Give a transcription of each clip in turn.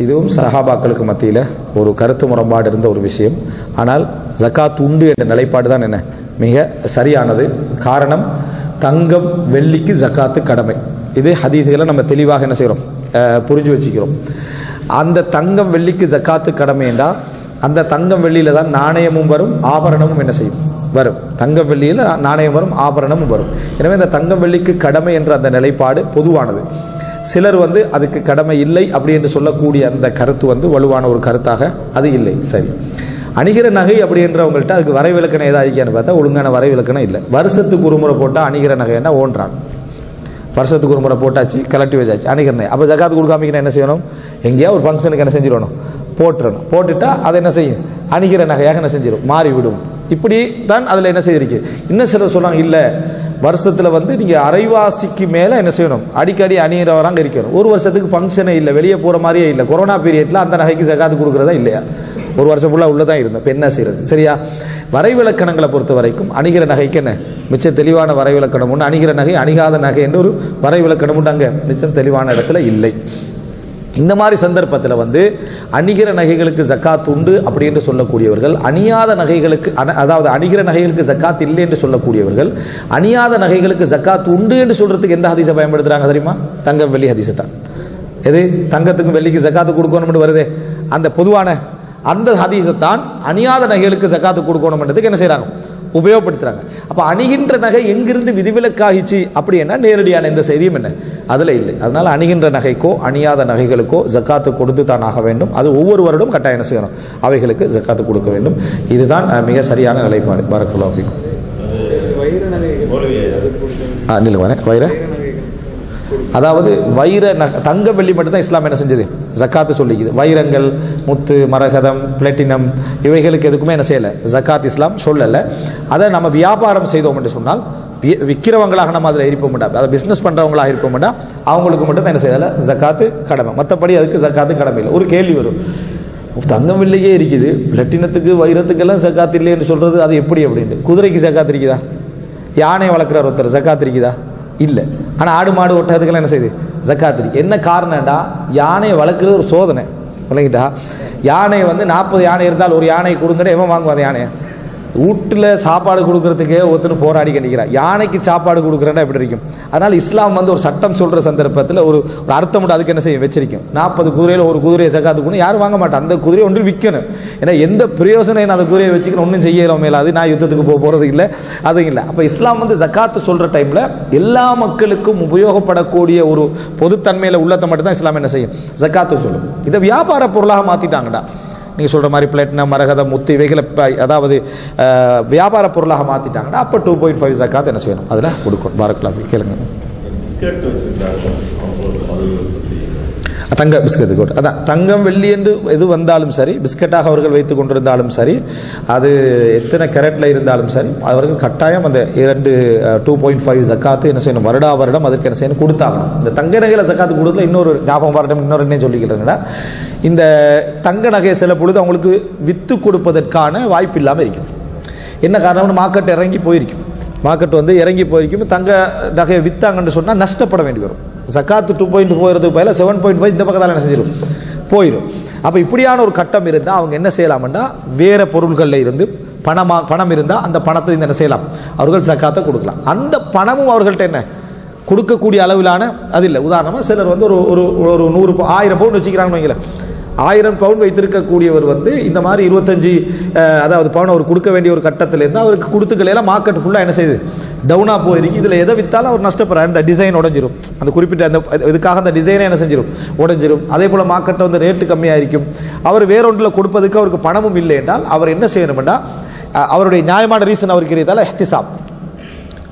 இதுவும் சஹாபாக்களுக்கு மத்தியில் ஒரு கருத்து முரண்பாடு இருந்த ஒரு விஷயம். ஆனால் ஜக்காத் உண்டு என்ற நிலைப்பாடு தான் என்ன மிக சரியானது. காரணம், தங்கம் வெள்ளிக்கு ஜக்காத்து கடமை. இது ஹதீஸ்களை நம்ம தெளிவாக என்ன செய்கிறோம், புரிஞ்சு வச்சுக்கிறோம். அந்த தங்கம் வெள்ளிக்கு ஜக்காத்து கடமை என்றால் அந்த தங்கம் வெள்ளியில தான் நாணயமும் வரும், ஆபரணமும் என்ன செய்யும் வரும். தங்கம் வெள்ளியில் நாணயம் வரும், ஆபரணமும் வரும். எனவே இந்த தங்கம் வெள்ளிக்கு கடமை என்ற அந்த நிலைப்பாடு பொதுவானது. சிலர் அதுக்கு கடமை இல்லை அப்படி என்று சொல்லக்கூடிய அந்த கருத்து வலுவான ஒரு கருத்தாக அது இல்லை. சரி, அணிகிற நகை அப்படின்றவங்கள்ட்ட அதுக்கு வரைவிலக்கணம் ஏதாவது இருக்கான்னு பார்த்தா ஒழுங்கான வரைவிலக்கணம் இல்லை. வருஷத்துக்கு ஒரு முறை போட்டால் அணிகிற நகைன்னா ஓன்றான். வருஷத்துக்கு ஒரு முறை போட்டாச்சு, கலட்டி வச்சாச்சு, அணிகிற நகை. அப்போ ஜக்காத்து கொடுக்காம என்ன செய்யணும், எங்கேயா ஒரு ஃபங்க்ஷனுக்கு என்ன செஞ்சிடணும், போட்டுறணும். போட்டுட்டா அதை என்ன செய்யும், அணிகிற நகையாக என்ன செஞ்சிடும், மாறிவிடும். இப்படி தான் அதில் என்ன செய்திருக்கு. இன்னும் சிலர் சொல்றாங்க, இல்லை வருஷத்தில் நீங்கள் அரைவாசிக்கு மேலே என்ன செய்யணும், அடிக்கடி அணிகிறவராங்க இருக்கணும். ஒரு வருஷத்துக்கு ஃபங்க்ஷனே இல்லை, வெளியே போகிற மாதிரியே இல்லை. கொரோனா பீரியடில் அந்த நகைக்கு ஜக்காத்து கொடுக்குறதா இல்லையா, ஒரு வருஷம் ஃபுல்லாக உள்ளதான் இருந்தோம். இப்போ என்ன செய்யறது. சரியா, வரைவிலக்கணங்களை பொறுத்த வரைக்கும் அணிகிற நகைக்கு என்ன மிச்ச தெளிவான வரைவிலக்கணம் உண்டு. அணிகிற நகை அணிகாத நகை என்று ஒரு வரைவிலக்கணம் உண்டு. அங்கே மிச்சம் தெளிவான இடத்துல இல்லை. இந்த மாதிரி சந்தர்ப்பத்தில் அணிகிற நகைகளுக்கு ஜக்காத் உண்டு அப்படி என்று சொல்லக்கூடியவர்கள், அணியாத நகைகளுக்கு அதாவது அணிகிற நகைகளுக்கு ஜக்காத் இல்லை என்று சொல்லக்கூடியவர்கள், அணியாத நகைகளுக்கு ஜக்காத் உண்டு என்று சொல்றதுக்கு எந்த ஹதீஸை பயன்படுத்துறாங்க தெரியுமா, தங்கம் வெள்ளி ஹதீஸை தான். எது, தங்கத்துக்கும் வெள்ளிக்கு ஜக்காத்து கொடுக்கணும் வருதே அந்த பொதுவான அந்த ஹதீஸை தான் அணியாத நகைகளுக்கு ஜக்காத்து கொடுக்கணும்ன்றதுக்கு என்ன செய்யறாங்க, உபயோகப்படுத்துறாங்க. அப்ப அணிகின்ற நகை எங்கிருந்து விதிவிலக்காகிச்சு அப்படி என்ன நேரடியான எந்த செய்தியும் என்ன அதுல இல்லை. அதனால அணிகின்ற நகைக்கோ அணியாத நகைகளுக்கோ ஜக்காத்து கொடுத்து தான் ஆக வேண்டும். அது ஒவ்வொரு வருடம் கட்டாயம் என்ன செய்யணும், அவைகளுக்கு ஜக்காத்து கொடுக்க வேண்டும். இதுதான் மிக சரியான நிலைப்பாடு. பரக்கல்லாஹு ஃபீக்கும். வைர அதாவது வைர தங்க வெள்ளி மட்டும்தான் இஸ்லாம் என்ன செஞ்சது, ஜக்காத்து சொல்லிக்குது. வைரங்கள், முத்து, மரகதம், பிளாட்டினம் இவைகளுக்கு எதுக்குமே என்ன செய்யலை, ஜக்காத் இஸ்லாம் சொல்லலை. அதை நம்ம வியாபாரம் செய்தோம் என்று சொன்னால், விற்கிறவங்களாக நம்ம அதில் இருப்ப மாட்டோம், அதை பிஸ்னஸ் பண்ணுறவங்களாக இருப்ப மாட்டோம், அவங்களுக்கு மட்டும் தான் என்ன செய்யலை, ஜக்காத்து கடமை. மற்றபடி அதுக்கு ஜக்காத்து கடமை இல்லை. ஒரு கேள்வி வரும், தங்கம் வெள்ளியே இருக்குது, பிளாட்டினத்துக்கு வைரத்துக்கெல்லாம் ஜக்காத்து இல்லைன்னு சொல்றது அது எப்படி அப்படின்ட்டு. குதிரைக்கு ஜக்காத்து இருக்குதா, யானை வளர்க்குற ஒருத்தர் ஜக்காத்து இருக்குதா, இல்லை. ஆனால் ஆடு மாடு ஒட்டதுக்கெல்லாம் என்ன செய்யுது, ஜக்காத் இருக்கு. என்ன காரணம்டா, யானையை வளர்க்குறது ஒரு சோதனை விளங்கிட்டா. யானை 40 யானை இருந்தால் ஒரு யானை கொடுங்கன்னு எவன் வாங்குவான் அந்த யானையை. வீட்டில் சாப்பாடு கொடுக்கறதுக்கே ஒருத்தர் போராடி கண்டிக்கிறான், யானைக்கு சாப்பாடு கொடுக்குறேன்னா எப்படி இருக்கும். அதனால இஸ்லாம் ஒரு சட்டம் சொல்ற சந்தர்ப்பத்தில் ஒரு அர்த்தம் மட்டும் அதுக்கு என்ன செய்ய வச்சிருக்கும். 40 குதிரையில் ஒரு குதிரையை ஜக்காத்து கொடுக்கணும், யாரும் வாங்க மாட்டான். அந்த குதிரையை ஒன்று விற்கணும். ஏன்னா எந்த பிரயோசனம் அந்த குதிரையை வச்சுக்கணும், ஒன்றும் செய்யலாம் மேலாது, நான் யுத்தத்துக்கு போகிறது இல்லை, அதுவும் இல்லை. அப்போ இஸ்லாம் ஜக்காத்து சொல்ற டைம்ல எல்லா மக்களுக்கும் உபயோகப்படக்கூடிய ஒரு பொதுத்தன்மையில உள்ளத்தை மட்டும் தான் இஸ்லாம் என்ன செய்யும், ஜக்காத்து சொல்லும். இதை வியாபார பொருளாக மாத்திட்டாங்கடா. நீங்க சொல்ற மாதிரி பிளாட்டினம், மரகதம், முத்து இவைகளை அதாவது வியாபார பொருளாக மாத்திட்டாங்கன்னா அப்ப 2.5 ஜக்காத் என்ன செய்யணும், அதுல கொடுக்கணும். பாரக்கல்லாஹு கேளுங்க. தங்க பிஸ்கட், அதான் தங்கம் வெள்ளி என்று எது வந்தாலும் சரி, பிஸ்கட்டாக அவர்கள் வைத்துக் கொண்டிருந்தாலும் சரி, அது எத்தனை கேரட்ல இருந்தாலும் சரி, அவர்கள் கட்டாயம் அந்த 2.5 ஜக்காத்து என்ன செய்யணும், வருடா வருடம் அதற்கு என்ன செய்யணும், கொடுத்தாகணும். இந்த தங்க நகையில ஜக்காத்து கொடுத்தல இன்னொரு ஞாபகம் வரட்டும், இன்னொரு என்ன சொல்லிக்கிறேன்னா, இந்த தங்க நகையை சில பொழுது அவங்களுக்கு வித்து கொடுப்பதற்கான வாய்ப்பு இல்லாமல் இருக்கும். என்ன காரணம்னு, மார்க்கெட் இறங்கி போயிருக்கும். மார்க்கெட் இறங்கி போயிருக்கும். தங்க நகையை வித்தாங்கன்னு சொன்னா நஷ்டப்பட வேண்டி வரும். ஜக்காத்து 2.5 போகிறதுக்கு பதிலாக 7.5 இந்த பக்கத்தால் என்ன செஞ்சிடும், போயிடும். அப்ப இப்படியான ஒரு கட்டம் இருந்தால் அவங்க என்ன செய்யலாம்னா, வேற பொருள்களில் இருந்து பணம் இருந்தால் அந்த பணத்தை என்ன செய்யலாம், அவர்கள் ஜக்காத்தை கொடுக்கலாம். அந்த பணமும் அவர்கள்ட்ட என்ன கொடுக்கக்கூடிய அளவிலான அது இல்லை. உதாரணமா சிலர் ஒரு 1000 பவுன் வச்சுக்கிறாங்கன்னு வைங்களேன். 1000 பவுன் வைத்திருக்கக்கூடியவர் இந்த மாதிரி 25 அதாவது பவுன் அவர் கொடுக்க வேண்டிய ஒரு கட்டத்தில் இருந்து அவருக்கு கொடுத்துக்கலாம். மார்க்கெட் ஃபுல்லா என்ன செய்யுது, டவுனா போயிருக்கு. இதுல எதை வித்தாலும் அவர் நஷ்டப்படுறாரு. அந்த டிசைன் உடஞ்சிரும், அந்த குறிப்பிட்ட அந்த இதுக்காக அந்த டிசைனை என்ன செஞ்சிடும், உடஞ்சிரும். அதே போல மார்க்கெட் ரேட்டு கம்மியா இருக்கும். அவர் வேற ஒன்றில் கொடுப்பதுக்கு அவருக்கு பணமும் இல்லை என்றால் அவர் என்ன செய்யணும்னா, அவருடைய நியாயமான ரீசன் அவருக்கு இருக்கிறதால இஹ்திசாப்,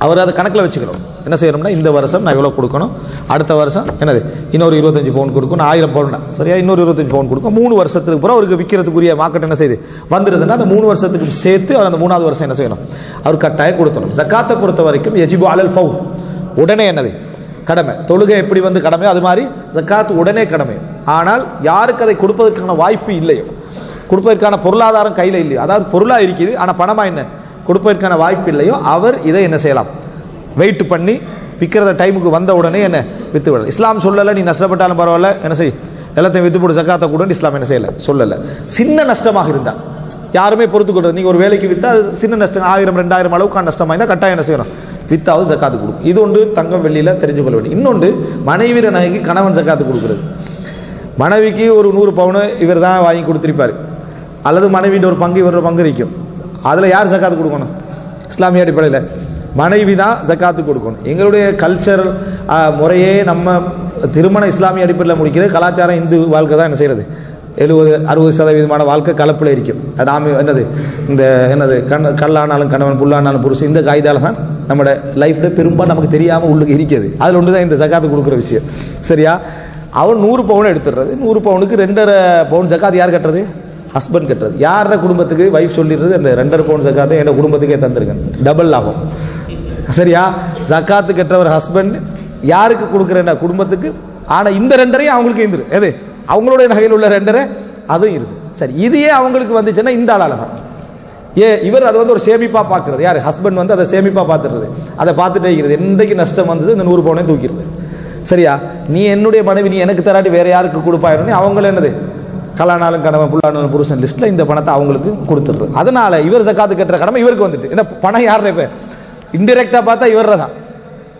அவர் அதை கணக்கில் வச்சுக்கணும். என்ன செய்யணும்னா, இந்த வருஷம் நான் எவ்வளவு கொடுக்கணும், அடுத்த வருஷம் என்னது இன்னொரு 25 பவுன் கொடுக்கணும், 1000 பவுன் சரியா இன்னொரு 25 பவுன் கொடுக்கும். 3 வருஷத்துக்கு பிறகு அவருக்கு விற்கிறதுக்குரிய மார்க்கெட் என்ன செய்யுது வந்துருதுன்னா, அந்த 3 வருஷத்துக்கு சேர்த்து அவர் அந்த 3வது வருஷம் என்ன செய்யணும், அவர் கட்டாயம் கொடுக்கணும். ஜக்காத்தை பொறுத்த வரைக்கும் யஜிபு அலல் ஃபௌர், உடனே என்னது கடமை. தொழுகை எப்படி கடமையோ அது மாதிரி ஜக்காத் உடனே கடமை. ஆனால் யாருக்கு அதை கொடுப்பதற்கான வாய்ப்பு இல்லையோ, கொடுப்பதற்கான பொருளாதாரம் கையில இல்லையோ, அதாவது பொருளா இருக்குது ஆனா பணமா என்ன கொடுப்பதற்கான வாய்ப்பு இல்லையோ, அவர் இதை என்ன செய்யலாம், வெயிட் பண்ணி விற்கிறத டைமுக்கு வந்த உடனே என்ன வித்து விடலாம். இஸ்லாம் சொல்லல நீ நஷ்டப்பட்டாலும் பரவாயில்ல என்ன செய் எல்லாத்தையும் வித்து போட்டு ஜக்காத்தை கொடுன்னு இஸ்லாம் என்ன செய்யலை, சொல்லலை. சின்ன நஷ்டமாக இருந்தால் யாருமே பொறுத்துக்கொள்றது. நீங்கள் ஒரு வேலைக்கு விற்றா அது சின்ன நஷ்டம் 1000 2000 அளவுக்கான நஷ்டமாக இருந்தால் கட்டாயம் என்ன செய்யணும், வித்தாவது ஜக்காத்து கொடுக்கும். இது ஒன்று தங்கம் வெள்ளியில் தெரிஞ்சு கொள்ள வேண்டும். இன்னொன்று மனைவி நகைக்கு கணவன் ஜக்காத்து கொடுக்குறது. மனைவிக்கு ஒரு 100 பவுன் இவர் தான் வாங்கி கொடுத்துருப்பார், அல்லது மனைவியின் ஒரு பங்கு இவரோட பங்கு இருக்கும். அதில் யார் ஜக்காத்து கொடுக்கணும்? இஸ்லாமிய அடிப்படையில் மனைவி தான் ஜக்காத்து கொடுக்கணும். எங்களுடைய கல்ச்சர் முறையே நம்ம திருமண இஸ்லாமிய அடிப்படையில் முடிக்கிறது. கலாச்சாரம் இந்து வாழ்க்கை தான் என்ன செய்கிறது, 70-60% வாழ்க்கை கலப்பில் இருக்கும். நாம் என்னது இந்த என்னது கல்லானாலும் கணவன் புல்லானாலும் புருஷன், இந்த காய்தால தான் நம்மளோட லைஃப்ல பெரும்பாலும் நமக்கு தெரியாமல் உள்ளுக்கு இருக்கிறது. அதில் ஒன்று தான் இந்த ஜக்காத்து கொடுக்குற விஷயம். சரியா? அவன் 100 பவுன் எடுத்துடுறது, 100 பவுனுக்கு 2.5 பவுன் ஜக்காத்து யார் கட்டுறது? ஹஸ்பண்ட் கட்டுறது. யார குடும்பத்துக்கு வைஃப் சொல்லிடுறது, அந்த 2.5 பவுன் ஜக்காத்தை என் குடும்பத்துக்கே தந்துருங்க, டபுள் லாபம். சரியா? ஜக்காத்து கட்டுறவர் ஹஸ்பண்ட், யாருக்கு கொடுக்குறேன் குடும்பத்துக்கு. ஆனால் இந்த 2.5 அவங்களுக்கு இருந்துரு, எது அவங்களுடைய நகையில் உள்ள 2.5 அதுவும் இருக்குது. சரி, இதையே அவங்களுக்கு வந்துச்சுன்னா இந்த ஆளால தான் இவர் அதை வந்து ஒரு சேமிப்பா பார்க்கறது. யார்? ஹஸ்பண்ட் வந்து அதை சேமிப்பா பார்த்துறது, அதை பார்த்துட்டே இருக்கிறது. என்றைக்கு நஷ்டம் வந்தது இந்த 100 பவுனையும் தூக்கிடுது. சரியா? நீ என்னுடைய மனைவி, நீ எனக்கு தராட்டி வேற யாருக்கு கொடுப்பாயிரும், அவங்கள என்னது கலானாலும் கணவன் புல்லானாலும் புருஷன் லிஸ்ட்ல இந்த பணத்தை அவங்களுக்கு கொடுத்துடுறது. அதனால இவர் ஜக்காத்து கட்டுற கடமை இவருக்கு வந்துட்டு. என்ன பணம் யாரு? இப்ப இன்டெரக்டா பார்த்தா இவர் தான்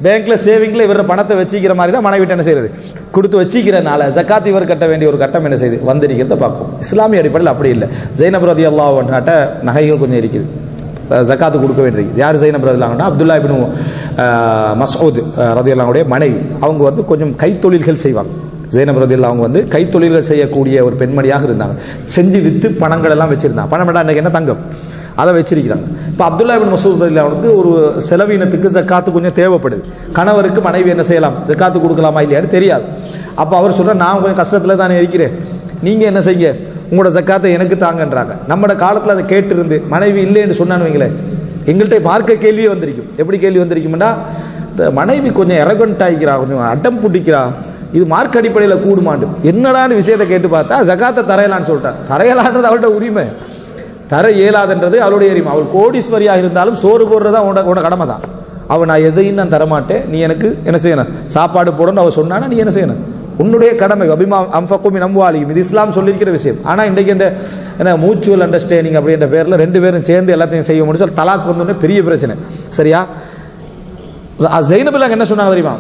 பேங்க்ல சேவிங்ல இவர பணத்தை வச்சிக்கிற மாதிரி தான் மனைவிட்ட என்ன செய்யறது, கொடுத்து வச்சிக்கிறனால ஜக்காத் இவர் கட்ட வேண்டிய ஒரு கட்டம் என்ன செய்யுது, வந்திருக்கிறத பார்ப்போம். இஸ்லாமிய அடிப்படையில் அப்படி இல்லை. ஜைனப் ரலியல்லாஹு அன்ஹாட்ட நகைகள் கொஞ்சம் இருக்குது, ஜக்காத்து கொடுக்க வேண்டியது. யார் ஜைனப் ரலியல்லாஹு அன்ஹா? அப்துல்லா இப்னு மஸ்ஊத் ரலியல்லாஹு அன்ஹுடைய மனைவி. அவங்க வந்து கொஞ்சம் கைத்தொழில்கள் செய்வாங்க. ஜைனப் ரலியல்லாஹு அவங்க வந்து கைத்தொழில்கள் செய்யக்கூடிய ஒரு பெண்மணியாக இருந்தாங்க. செஞ்சு வித்து பணங்கள் எல்லாம் வச்சிருந்தாங்க. பணம் என்ன தங்கம், அதை வச்சிருக்கிறாங்க. இப்போ அப்துல்லா இப்னு மஸ்ஊத் ரலியல்லாஹு ஒரு செலவினத்துக்கு ஜக்காத்து கொஞ்சம் தேவைப்படுது. கணவருக்கு மனைவி என்ன செய்யலாம், ஜக்காத்து கொடுக்கலாமா இல்லையான்னு தெரியாது. அப்போ அவர் சொல்ற, நான் கொஞ்சம் கஷ்டத்தில் தானே இருக்கிறேன், நீங்கள் என்ன செய்ய, உங்களோட ஜக்காத்தை எனக்கு தாங்கன்றாங்க. நம்மளோட காலத்தில் அதை கேட்டு இருந்து மனைவி இல்லைன்னு சொன்னான்னு வைங்களேன், எங்கள்கிட்ட மார்க்க கேள்வியே வந்திருக்கும். எப்படி கேள்வி வந்திருக்கும்னா, இந்த மனைவி கொஞ்சம் எரகண்ட் ஆகிக்கிறா, கொஞ்சம் அடம் புட்டிக்கிறா, இது மார்க் அடிப்படையில் கூடுமாண்டு. என்னடான்னு விஷயத்தை கேட்டு பார்த்தா ஜக்காத்தை தரையலான்னு சொல்லிட்டான். தரையலான்றது அவள்கிட்ட உரிமை, தர இயலாதுன்றது அவளுடைய உரிமை. அவள் கோடீஸ்வரியாக இருந்தாலும் சோறு போடுறதா உன்னோட கடமை தான். அவள் நான் எதையும் நான் தரமாட்டேன், நீ எனக்கு என்ன செய்யணும், சாப்பாடு போடணும் அவள் சொன்னானா நீ என்ன செய்யணும், உன்னுடைய கடமை. அபிமா அம்ஃபக்கும் மின் அம்வாலிஹிம், இது இஸ்லாம் சொல்லியிருக்கிற விஷயம். ஆனால் இன்றைக்கு இந்த என்ன மியூச்சுவல் அண்டர்ஸ்டாண்டிங் அப்படின்ற பேரில் 2 பேரும் சேர்ந்து எல்லாத்தையும் செய்ய முடியும், தலாக் வந்தோடனே பெரிய பிரச்சனை. சரியா? ஜைனபுல்லாங்க என்ன சொன்னாங்க தெரியுமா,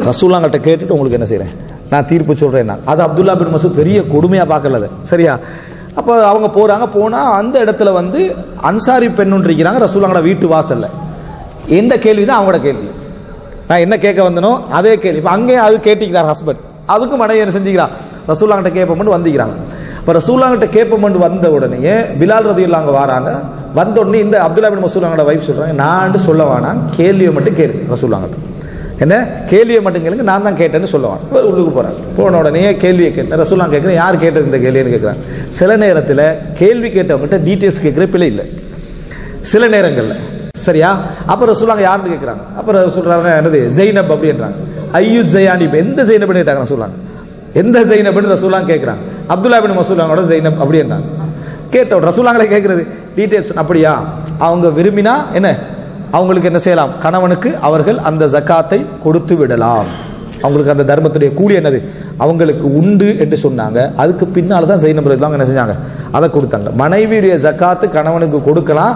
ரசூலுல்லாஹ்கிட்ட கேட்டுட்டு உங்களுக்கு என்ன செய்கிறேன், நான் தீர்ப்பு சொல்கிறேன். அது அப்துல்லா பின் மஸ்ஊத் பெரிய கொடுமையாக பார்க்கல. சரியா? அப்போ அவங்க போகிறாங்க. போனால் அந்த இடத்துல வந்து அன்சாரி பெண்ணு இருக்கிறாங்க ரசூலுல்லாஹோட வீட்டு வாசல்ல. எந்த கேள்வி தான் அவங்களோட கேள்வி, நான் என்ன கேட்க வந்தனோ அதே கேள்வி. இப்போ அங்கேயும் அது கேட்டிக்கிறார் ஹஸ்பண்ட், அதுக்கு மனைவி என்ன செஞ்சுக்கிறா, ரசூலுல்லாஹ்கிட்ட கேட்போம்னு வந்துக்கிறாங்க. இப்போ ரசூலுல்லாஹ்கிட்ட கேட்போம்னு வந்த உடனே பிலால் ரலியல்லாஹு அன்ஹு வராங்க. வந்த உடனே இந்த அப்துல்லா பின் மஸ்ஊத் வைஃப் சொல்கிறாங்க, நான் சொல்ல வேணாம், கேள்வியை மட்டும் கேளு. ரசூலுல்லாஹ்கிட்ட என்ன கேள்வியை மட்டும் கேளுங்க, நான் தான் கேட்டேன்னு சொல்லுவான். உள்ளுக்கு போறாங்க. போன உடனே கேள்வியை கேட்டேன். ரசூலுல்லாஹ் கேட்குறேன், யார் கேட்டது இந்த கேள்வின்னு கேட்குறாங்க. சில நேரத்தில் கேள்வி கேட்டவங்ககிட்ட டீட்டெயில்ஸ் கேட்குற பிள்ளை இல்லை சில நேரங்களில். சரியா? அப்புறம் ரசூலுல்லாஹ் யாருன்னு கேட்குறாங்க. அப்புறம் சொல்றாங்க என்னது ஜெய்னப் அப்படின்றாங்க. ஐயு ஜெயானி, எந்த ஜெய்னப்னு கேட்டாங்க ரசூலுல்லாஹ். எந்த ஜெய்னப்னு ரசூலுல்லாஹ் கேட்குறாங்க. அப்துல்லா பின் மஸ்ஊத் ஜெய்னப் அப்படின்றாங்க. கேட்ட ரசூலுல்லாஹ்களை கேட்குறது டீட்டெயில்ஸ். அப்படியா? அவங்க விரும்பினா என்ன, அவங்களுக்கு என்ன செய்யலாம், கணவனுக்கு அவர்கள் அந்த ஜக்காத்தை கொடுத்து விடலாம். அவங்களுக்கு அந்த தர்மத்துடைய கூலி என்னது அவங்களுக்கு உண்டு என்று சொன்னாங்க. அதுக்கு பின்னால் தான் ஜைனப் ரலியல்லாஹு என்ன செஞ்சாங்க, அதை கொடுத்தாங்க. மனைவியுடைய ஜக்காத்து கணவனுக்கு கொடுக்கலாம்,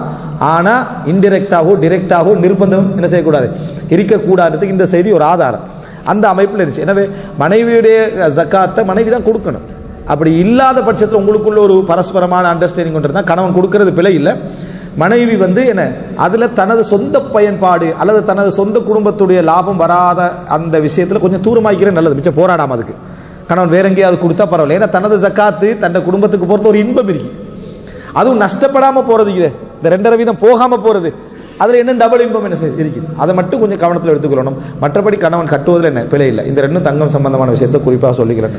ஆனால் இன்டிரெக்டாகவோ டிரெக்டாகவோ நிர்பந்தம் என்ன செய்யக்கூடாது, இருக்கக்கூடாதுக்கு இந்த செய்தி ஒரு ஆதாரம் அந்த அமைப்பில் இருந்துச்சு. எனவே மனைவியுடைய ஜக்காத்தை மனைவி தான் கொடுக்கணும். அப்படி இல்லாத பட்சத்தில் உங்களுக்குள்ள ஒரு பரஸ்பரமான அண்டர்ஸ்டாண்டிங் கொண்டு தான் கணவன் கொடுக்கறது பிழை இல்லை. மனைவி வந்து என்ன, அதுல தனது சொந்த பயன்பாடு அல்லது தனது சொந்த குடும்பத்துடைய லாபம் வராத அந்த விஷயத்துல கொஞ்சம் தூரமாக்கிறே நல்லது. மிச்சம் போராடாம அதுக்கு கணவன் வேற எங்கேயாவது கொடுத்தா பரவாயில்ல. ஏன்னா தனது ஜக்காத்து தன் குடும்பத்துக்கு பொறுத்த ஒரு இன்பம் இருக்கு, அதுவும் நஷ்டப்படாம போறது. இந்த 2.5% போகாம போறது, அதுல என்ன டபுள் இன்பம் என்ன இருக்குது, அதை மட்டும் கொஞ்சம் கவனத்தில் எடுத்துக்கொள்ளணும். மற்றபடி கணவன் கட்டுவதில் என்ன பிழை இல்லை. இந்த 2 தங்கம் சம்பந்தமான விஷயத்தை குறிப்பாக சொல்லிக்கிறேன்.